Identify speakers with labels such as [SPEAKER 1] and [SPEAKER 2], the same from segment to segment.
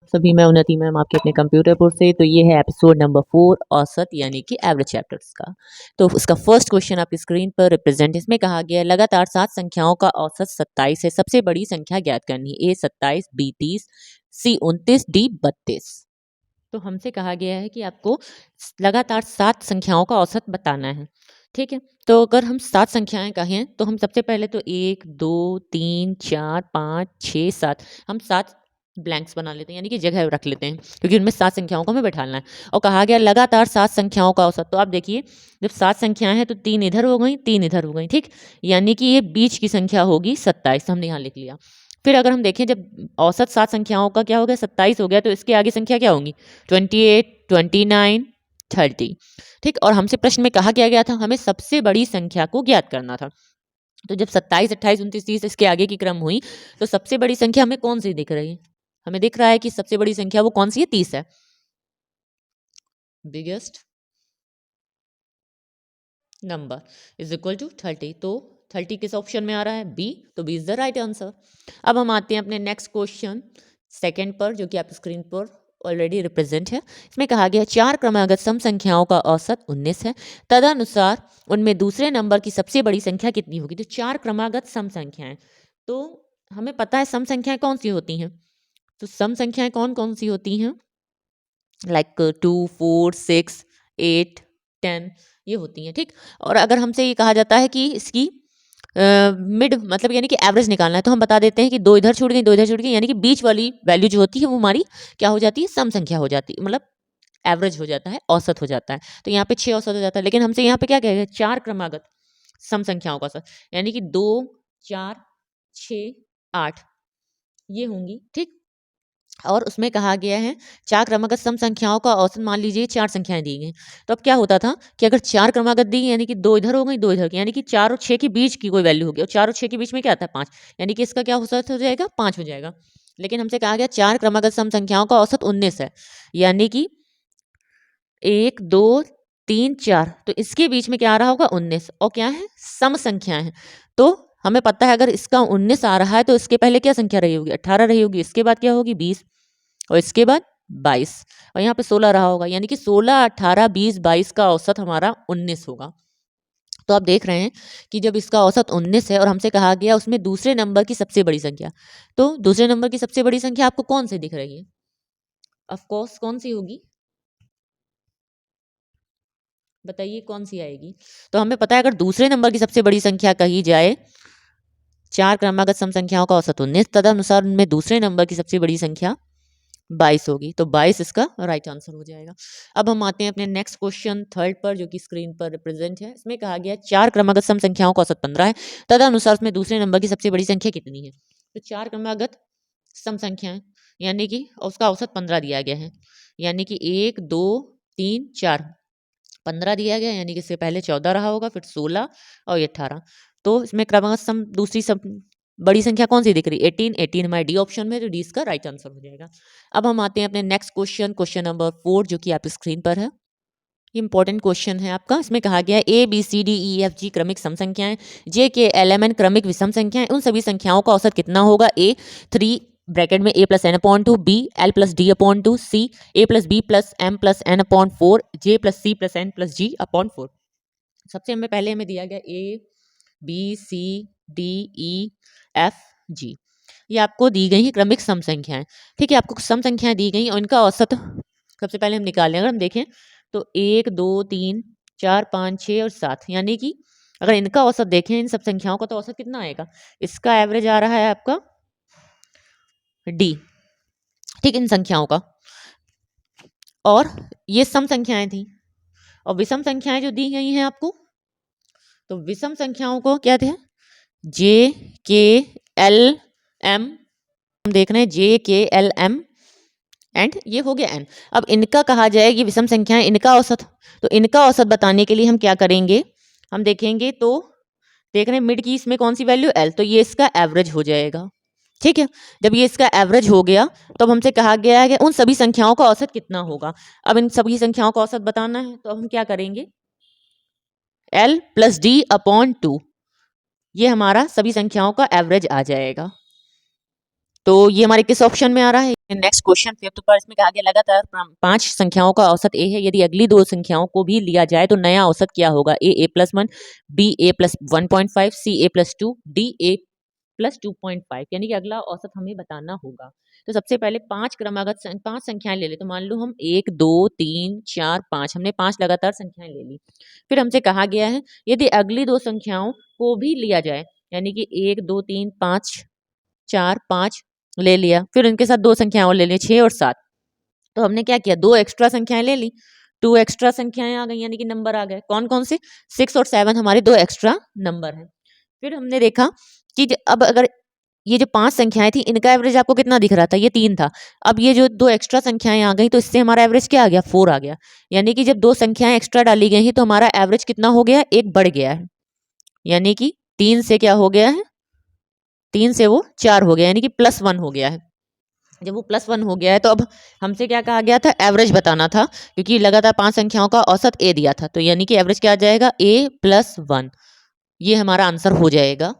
[SPEAKER 1] सभी मैं उन्नति मैम आपके अपने कंप्यूटर पर से। तो ये है एपिसोड नंबर 4 औसत यानी कि एवरेज चैप्टर्स का। तो उसका फर्स्ट क्वेश्चन आपकी स्क्रीन पर रिप्रेजेंट, इसमें कहा गया है लगातार 7 संख्याओं का औसत 27 है, सबसे बड़ी संख्या ज्ञात करनी है। ए 27, बी 30, सी 29, डी 32। तो हमसे कहा गया है कि आपको लगातार 7 संख्याओं का औसत बताना है। ठीक है, तो अगर हम 7 संख्याएं कहें तो हम सबसे पहले तो 1 2 3 4 5 6 7 हम 7 ब्लैंक्स बना लेते हैं, यानी कि जगह रख लेते हैं, क्योंकि उनमें 7 संख्याओं को हमें बैठाना है। और कहा गया लगातार 7 संख्याओं का औसत। तो आप देखिए, जब 7 संख्याएं हैं तो 3 इधर हो गई, 3 इधर हो गई। ठीक, यानी कि ये बीच की संख्या होगी 27, हमने यहाँ लिख लिया। फिर अगर हम देखें, जब औसत 7 संख्याओं का क्या हो गया 27 हो गया, तो इसके आगे संख्या क्या होंगी 28, 29, 30। ठीक, और हमसे प्रश्न में कहा क्या गया था, हमें सबसे बड़ी संख्या को ज्ञात करना था। तो जब 27, 28, 29, 30 इसके आगे की क्रम हुई, तो सबसे बड़ी संख्या हमें कौन सी दिख रही है? हमें दिख रहा है कि सबसे बड़ी संख्या वो कौन सी है, 30 है। Biggest number is equal to 30। तो 30 किस ऑप्शन में आ रहा है, बी। तो B is the right answer. अब हम आते हैं अपने नेक्स्ट क्वेश्चन सेकंड पर, जो कि आप स्क्रीन पर ऑलरेडी रिप्रेजेंट है। इसमें कहा गया 4 क्रमागत सम संख्याओं का औसत 19 है, तदनुसार उनमें दूसरे नंबर की सबसे बड़ी संख्या कितनी होगी। तो 4 क्रमागत सम संख्याएं, तो हमें पता है सम संख्याएं कौन सी होती हैं। तो सम संख्याएं कौन कौन सी होती हैं, लाइक 2 4 6 8 10 ये होती हैं। ठीक, और अगर हमसे ये कहा जाता है कि इसकी मिड मतलब यानी कि एवरेज निकालना है, तो हम बता देते हैं कि 2 इधर छूट गई, 2 इधर छूट गई, यानी कि बीच वाली वैल्यू जो होती है वो हमारी क्या हो जाती है, सम संख्या हो जाती है, मतलब एवरेज हो जाता है, औसत हो जाता है। तो यहाँ पे 6 औसत हो जाता है, लेकिन हमसे यहाँ पे क्या कहेगा 4 क्रमागत सम संख्याओं का औसत, यानी कि 2 4 6 8 ये होंगी। ठीक, और उसमें कहा गया है 4 क्रमागत सम संख्याओं का औसत, मान लीजिए 4 संख्याएं दी गई। तो अब क्या होता था कि अगर 4 क्रमागत दी, यानी कि 2 इधर हो गई, 2 इधर की, यानी कि 4 और 6 के बीच की कोई वैल्यू होगी, और 4 और 6 के बीच में क्या आता है 5, यानी कि इसका क्या औसत हो जाएगा 5 हो जाएगा। लेकिन हमसे कहा गया 4 क्रमागत सम संख्याओं का औसत 19 है, यानी कि 1 2 3 4, तो इसके बीच में क्या आ रहा होगा 19, और क्या है सम संख्याएं हैं। तो हमें पता है अगर इसका 19 आ रहा है तो इसके पहले क्या संख्या रही होगी 18 रही होगी, इसके बाद क्या होगी 20, और इसके बाद 22, और यहाँ पे 16 रहा होगा, यानी कि 16 18 20 22 का औसत हमारा 19 होगा। तो आप देख रहे हैं कि जब इसका औसत 19 है और हमसे कहा गया उसमें दूसरे नंबर की सबसे बड़ी संख्या, तो दूसरे नंबर की सबसे बड़ी संख्या आपको कौन सी दिख रही है, ऑफ कोर्स कौन सी होगी, बताइए कौन सी आएगी। तो हमें पता है अगर दूसरे नंबर की सबसे बड़ी संख्या कही जाए, 4 क्रमागत सम संख्याओं का औसत 19, तदनुसार उनमें दूसरे नंबर की सबसे बड़ी संख्या 22 होगी। तो 22 इसका राइट आंसर हो जाएगा। अब हम आते हैं अपने नेक्स्ट क्वेश्चन थर्ड पर, जो कि स्क्रीन पर रिप्रेजेंट है। इसमें कहा गया 4 क्रमागत सम संख्याओं का औसत 15 है, तदनुसार उसमें दूसरे नंबर की सबसे बड़ी संख्या कितनी है। तो 4 क्रमागत सम संख्याएं, यानी कि उसका औसत 15 दिया गया है, यानी कि 1 2 3 4 15 दिया गया, यानी कि इससे पहले 14 रहा होगा, फिर 16 और ये 18। तो इसमें क्रमागत सम दूसरी सब बड़ी संख्या कौन सी दिख रही है 18, 18 हमारे डी ऑप्शन में, तो डी इसका राइट आंसर हो जाएगा। अब हम आते हैं अपने नेक्स्ट क्वेश्चन, क्वेश्चन नंबर 4, जो कि आप स्क्रीन पर है। ये इंपॉर्टेंट क्वेश्चन है आपका। इसमें कहा गया है A B C D E F G क्रमिक सम संख्याएं, जे के एल एम एन क्रमिक विषम संख्याएं, उन सभी संख्याओं का औसत कितना होगा। ए 3 ब्रैकेट में A plus N upon 2, B L plus D upon 2, C A plus B plus M plus N upon 4, J plus C plus N plus G upon 4। सबसे हमें पहले हमें दिया गया A B C D E F G, ये आपको दी गई है क्रमिक सम संख्याएं। ठीक है, आपको सम संख्याएं दी गई और इनका औसत सबसे पहले हम निकाल लें। अगर हम देखें तो 1 2 3 4 5 6 और 7, यानी कि अगर इनका औसत देखें इन सब संख्याओं का, तो औसत कितना आएगा, इसका एवरेज आ रहा है आपका डी। ठीक, इन संख्याओं का, और ये सम संख्याएं थी, और विषम संख्याएं जो दी गई हैं आपको, तो विषम संख्याओं को क्या थे, जे के एल एम, हम देख रहे हैं जे के एल एम एंड ये हो गया एन। अब इनका कहा जाए ये विषम संख्याएं, इनका औसत, तो इनका औसत बताने के लिए हम क्या करेंगे, हम देखेंगे तो देख रहे हैं मिड की इसमें कौन सी वैल्यू एल, तो ये इसका एवरेज हो जाएगा। ठीक है, जब ये इसका एवरेज हो गया तो अब हमसे कहा गया है कि उन सभी संख्याओं का औसत कितना होगा। अब इन सभी संख्याओं का औसत बताना है, तो अब हम क्या करेंगे, एल प्लस डी अपॉन 2, ये हमारा सभी संख्याओं का एवरेज आ जाएगा। तो ये हमारे किस ऑप्शन में आ रहा है? नेक्स्ट क्वेश्चन फिफ्थ पर, इसमें कहा गया लगातार 5 संख्याओं का औसत ए है, यदि अगली 2 संख्याओं को भी लिया जाए तो नया औसत क्या होगा? A plus 1, B A plus 1.5, C A plus 2, D A plus 2.5, यानी कि अगला औसत हमें बताना होगा। तो सबसे पहले 5 संख्याएं ले ले, तो मान लो हम 1 2 3 4 5, हमने 5 लगातार संख्याएं ले ली। फिर हमसे कहा गया है यदि अगली 2 संख्याओं को भी लिया जाए, यानी कि 1 2 3 5 4 5 ले लिया, फिर उनके साथ 2 संख्याएं और ले ली, 6 और 7। तो हमने क्या किया, 2 एक्स्ट्रा संख्याएं ले ली, 2 एक्स्ट्रा संख्याएं आ गई, यानी कि नंबर आ गए। कौन कौन से? 6 और 7 हमारे 2 एक्स्ट्रा नंबर हैं। फिर हमने देखा कि अब अगर ये जो 5 संख्याएं थी, इनका एवरेज आपको कितना दिख रहा था? ये 3 था। अब ये जो 2 एक्स्ट्रा संख्याएं आ गई, तो इससे हमारा एवरेज क्या आ गया? 4 आ गया। यानी कि जब 2 संख्याएं एक्स्ट्रा डाली गई हैं, तो हमारा एवरेज कितना हो गया? 1 बढ़ गया है। यानी कि 3 से क्या हो गया है? 3 से वो 4 हो गया, यानी कि +1 हो गया है। जब वो +1 हो गया है, तो अब हमसे क्या कहा गया था? एवरेज बताना था, क्योंकि लगातार 5 संख्याओं का औसत ए दिया था। तो यानी कि एवरेज क्या आ जाएगा? a+1। ये हमारा आंसर हो जाएगा,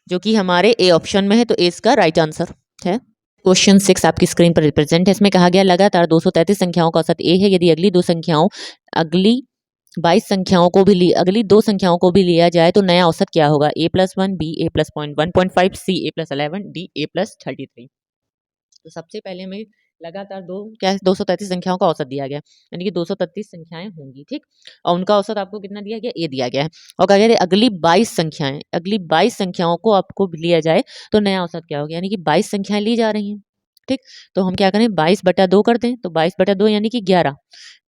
[SPEAKER 1] जो कि हमारे ए ऑप्शन में है। तो ए इसका राइट आंसर है। क्वेश्चन 6 आपकी स्क्रीन पर रिप्रेजेंट है। इसमें कहा गया लगातार 233 संख्याओं का औसत ए है, यदि अगली 2 संख्याओं को भी अगली 2 संख्याओं को भी लिया जाए तो नया औसत क्या होगा? a+1, B A plus 1.5, C a+11, D a+33। तो सबसे पहले हमें लगातार 233 संख्याओं का औसत दिया गया, यानी कि 233 संख्याएं होंगी, ठीक। और उनका औसत आपको कितना दिया गया? ए दिया गया है। और कहा गया अगली 22 संख्याओं को आपको लिया जाए तो नया औसत क्या होगा? यानी कि 22 संख्याएं ली जा रही हैं, ठीक। तो हम क्या करें? 22/2 कर दें, तो 22/2 यानी कि 11।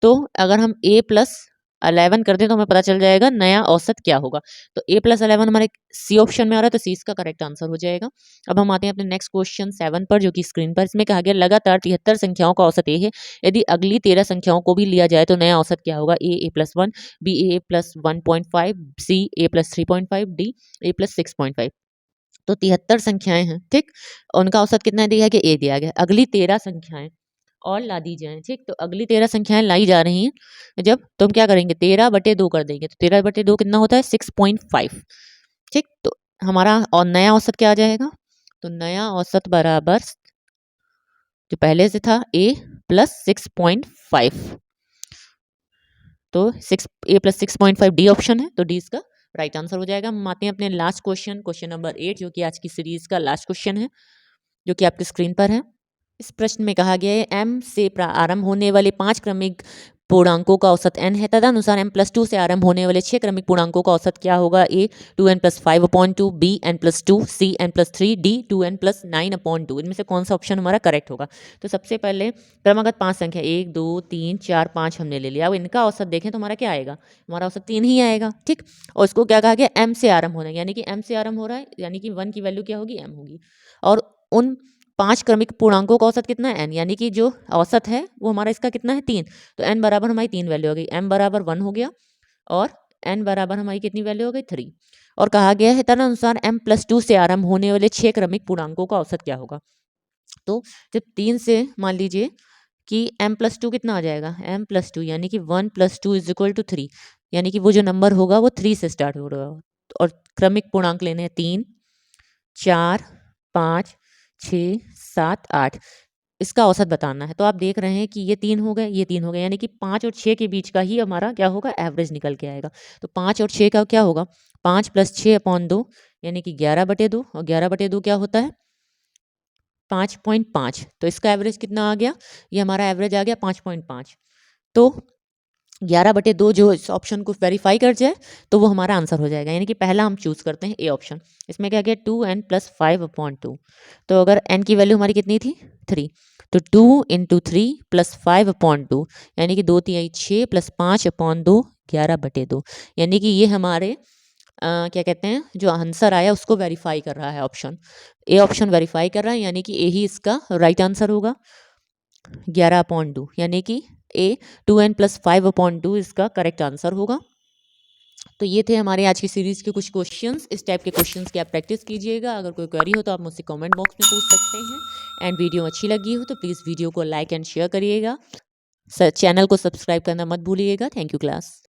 [SPEAKER 1] तो अगर हम a+11 कर दें तो हमें पता चल जाएगा नया औसत क्या होगा। तो a+11 हमारे सी ऑप्शन में आ रहा है, तो सी इसका करेक्ट आंसर हो जाएगा। अब हम आते हैं अपने नेक्स्ट क्वेश्चन 7 पर, जो कि स्क्रीन पर। इसमें कहा गया लगातार 73 संख्याओं का औसत ए है, यदि अगली 13 संख्याओं को भी लिया जाए तो नया औसत क्या होगा? a+1, बी a+1.5, सी a+3.5, डी a+6.5। तो 73 संख्याएं हैं, ठीक। उनका औसत कितना दिया गया? ए दिया गया। अगली 13 संख्याएं और ला दी जाए, ठीक। तो अगली 13 संख्याएं लाई जा रही हैं जब, तो हम क्या करेंगे? 13/2 कर देंगे। तो 13/2 कितना होता है? 6.5, ठीक। तो हमारा और नया औसत क्या आ जाएगा? तो नया औसत बराबर जो पहले से था a+6.5। तो a+6.5 डी ऑप्शन है, तो डी इसका राइट आंसर हो जाएगा। हम आते हैं अपने लास्ट क्वेश्चन नंबर 8, जो कि आज की सीरीज का लास्ट क्वेश्चन है, जो कि आपकी स्क्रीन पर है। इस प्रश्न में कहा गया है m से आरंभ होने वाले 5 क्रमिक पूर्णांकों का औसत n है, तदनुसार m+2 से आरंभ होने वाले 6 क्रमिक पूर्णांकों का औसत क्या होगा? a 2n+5/2, b n+2, c n+3, d 2n+9/2। इनमें से कौन सा ऑप्शन हमारा करेक्ट होगा? तो सबसे पहले क्रमागत 5 संख्या 1 2 3 4 5 हमने ले लिया। अब इनका औसत देखें तो हमारा क्या आएगा? हमारा औसत 3 ही आएगा, ठीक। और इसको क्या कहा गया? m से आरंभ होना, यानी कि m से आरंभ हो रहा है, यानी कि 1 की वैल्यू क्या होगी? m होगी। और उन 5 क्रमिक पूर्णांकों का औसत कितना है? n, यानी कि जो औसत है वो हमारा इसका कितना है? 3। तो n बराबर हमारी 3 वैल्यू हो गई, m बराबर 1 हो गया, और n बराबर हमारी कितनी वैल्यू हो गई? 3। और कहा गया है तदनुसार m+2 से आरंभ होने वाले 6 क्रमिक पूर्णांकों का औसत क्या होगा? तो जब 3 से मान लीजिए कि m+2 कितना आ जाएगा? m+2 यानी कि 1 + 2 = 3, यानी कि वो जो नंबर होगा वो 3 से स्टार्ट हो रहा होगा। और क्रमिक पूर्णांक लेने हैं 3 4 5 6 7 8, इसका औसत बताना है। तो आप देख रहे हैं कि ये 3 हो गए, ये 3 हो गए, यानी कि 5 और 6 के बीच का ही हमारा क्या होगा? एवरेज निकल के आएगा। तो 5 और 6 का क्या होगा? 5 + 6/2, यानी कि 11/2, और 11/2 क्या होता है? 5.5। तो इसका एवरेज कितना आ गया? ये हमारा एवरेज आ गया 5.5। तो 11/2 जो इस ऑप्शन को वेरीफाई कर जाए तो वो हमारा आंसर हो जाएगा, यानी कि पहला हम चूज करते हैं ए ऑप्शन। इसमें क्या गया? 2n+5/2। तो अगर n की वैल्यू हमारी कितनी थी? 3। तो 2 × 3 + 5/2, यानी कि 2 × 6 + 5/2, 11/2। यानी कि ये हमारे क्या कहते हैं, जो आंसर आया उसको वेरीफाई कर रहा है ऑप्शन ए। ऑप्शन वेरीफाई कर रहा है, यानी कि ए ही इसका राइट आंसर होगा, 11/2, यानी कि ए 2n+5/2 इसका करेक्ट आंसर होगा। तो ये थे हमारे आज की सीरीज के कुछ क्वेश्चंस। इस टाइप के क्वेश्चंस की आप प्रैक्टिस कीजिएगा। अगर कोई क्वेरी हो तो आप मुझसे कमेंट बॉक्स में पूछ सकते हैं। एंड वीडियो अच्छी लगी हो तो प्लीज़ वीडियो को लाइक एंड शेयर करिएगा। चैनल को सब्सक्राइब करना मत भूलिएगा। Thank you class.